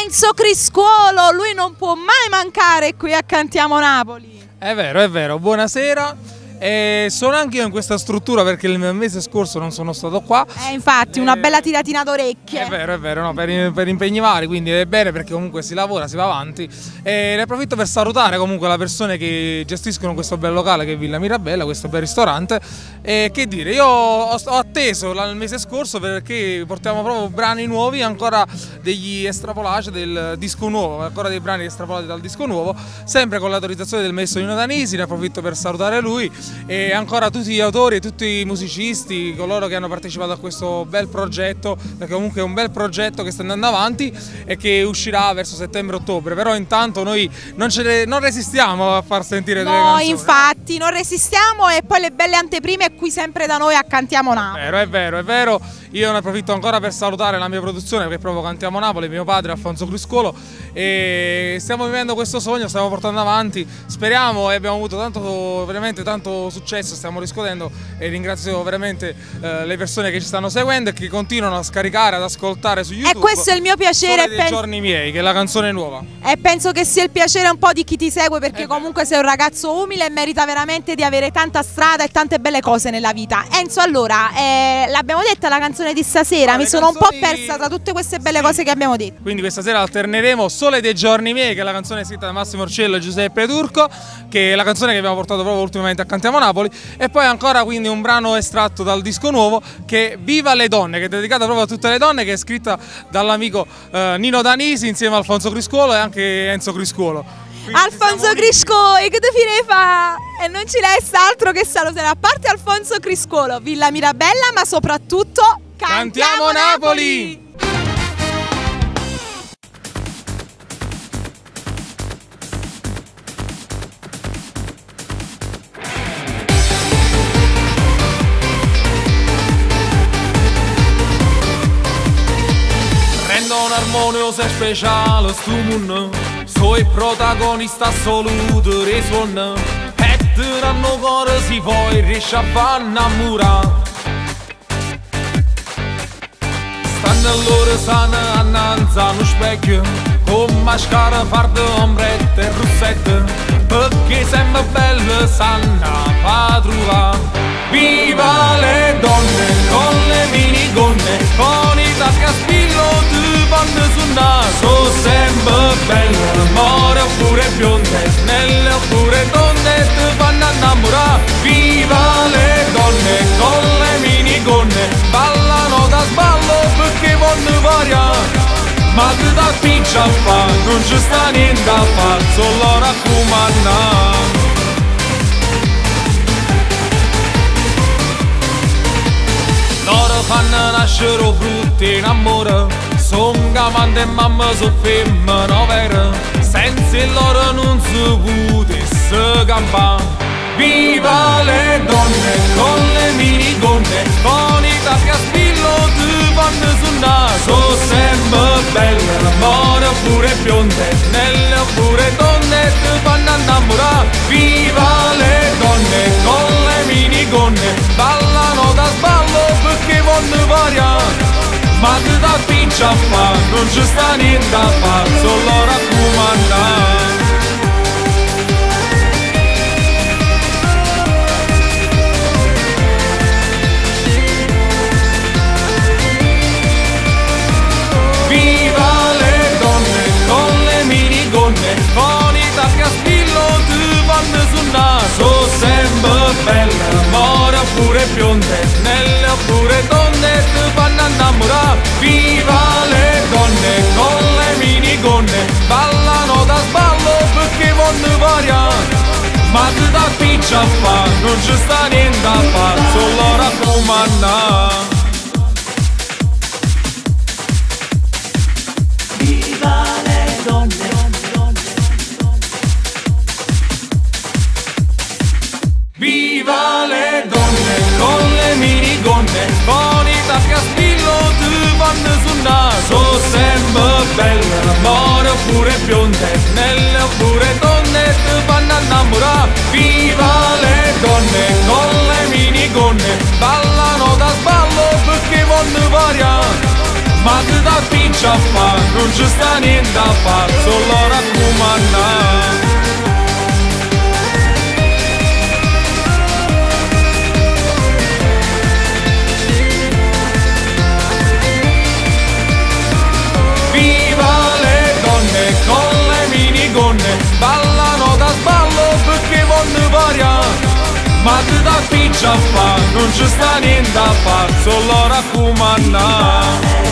Enzo Criscuolo, lui non può mai mancare qui a Cantiamo Napoli. È vero, buonasera. Sono anche io in questa struttura perché il mese scorso non sono stato qua. Infatti, una bella tiratina d'orecchie. È vero, no, per impegni vari, quindi è bene perché comunque si lavora, si va avanti. Ne approfitto per salutare comunque le persone che gestiscono questo bel locale che è Villa Mirabella, questo bel ristorante. E che dire, io ho atteso il mese scorso perché portiamo proprio brani nuovi, ancora degli estrapolati del disco nuovo, ancora dei brani estrapolati dal disco nuovo, sempre con l'autorizzazione del maestro Nino Danisi. Ne approfitto per salutare lui e ancora tutti gli autori e tutti i musicisti, coloro che hanno partecipato a questo bel progetto, perché comunque è un bel progetto che sta andando avanti e che uscirà verso settembre-ottobre. Però intanto noi non resistiamo a far sentire delle canzoni. No, infatti non resistiamo, e poi le belle anteprime qui sempre da noi a Cantiamo Napoli. È vero. Io ne approfitto ancora per salutare la mia produzione, che è proprio Cantiamo Napoli, mio padre Alfonso Criscuolo, e stiamo vivendo questo sogno, stiamo portando avanti, speriamo, e abbiamo avuto veramente tanto successo, stiamo riscuotendo, e ringrazio veramente le persone che ci stanno seguendo e che continuano a scaricare, ad ascoltare su YouTube. E questo è il mio piacere. Sole dei giorni miei, che è la canzone nuova. E penso che sia il piacere un po' di chi ti segue, perché comunque sei un ragazzo umile e merita veramente di avere tanta strada e tante belle cose nella vita. Enzo, allora, l'abbiamo detta la canzone di stasera, mi sono un po' persa tra tutte queste belle cose che abbiamo detto. Quindi questa sera alterneremo Sole dei giorni miei, che è la canzone scritta da Massimo Orcello e Giuseppe Turco, che è la canzone che abbiamo portato proprio ultimamente a Cantiamo Napoli, e poi ancora quindi un brano estratto dal disco nuovo che è Viva le donne, che è dedicata proprio a tutte le donne, che è scritta dall'amico Nino Danisi insieme a Alfonso Criscuolo e anche Enzo Criscuolo. Alfonso Criscuolo, e che te fa? E non ci resta altro che salutare, a parte Alfonso Criscuolo, Villa Mirabella, ma soprattutto Cantiamo Napoli! Rendo un armonioso e speciale stu mondo, so il protagonista assoluto dei suoni, e tiranno cuore si poi riesce a far innamorare. Stanno loro sane annanzi a uno specchio, con mascara, farde, ombrette e rossette, perché sempre belle sanno a trovare. Viva le donne con le minigonne, con i tacchi a spillo di panne sul naso, sempre belle, more oppure bionde, snelle oppure tonde, ti fanno innamorare. Viva le donne con le minigonne, ballano da sballo perché vogliono variare, ma che da piccia a fa, non ci sta niente a fare, solo raccomandare. Loro fanno nascere frutti in amore, son gamante e mamma so femmine vere, senza il loro non si potesse campare. Viva le donne con le minigonne, con i tacchi a spillo di panne sul naso, sempre belle, more oppure bionde, snelle oppure tonde, ti fanno innamorare. Viva le donne con le minigonne, ballano da sballo perché vogliono variare, ma che da piccia a fa, non ci sta niente a fare, solo raccomandare. Con i tacchi a spillo di panne sul naso, sempre belle, more oppure bionde, snelle oppure tonde, ti fanno innamorare. Viva le donne con le minigonne, ballano da sballo perché vogliono variare, ma che da piccia a fa, non ci sta niente a fare, solo raccomandare. Viva le donne, viva le donne con le minigonne, con i tacchi a spillo di panne sul naso, sempre belle, more oppure bionde, snelle oppure tonde, ti fanno innamorare. Viva le donne con le minigonne, ballano da sballo perché vogliono variare, ma che da piccia a fa, non ci sta niente a fare, solo loro a comandare. Con le minigonne ballano da sballo perché vogliono variare, ma che da piccia a fa, non ci sta niente a fare, solo loro a comandare.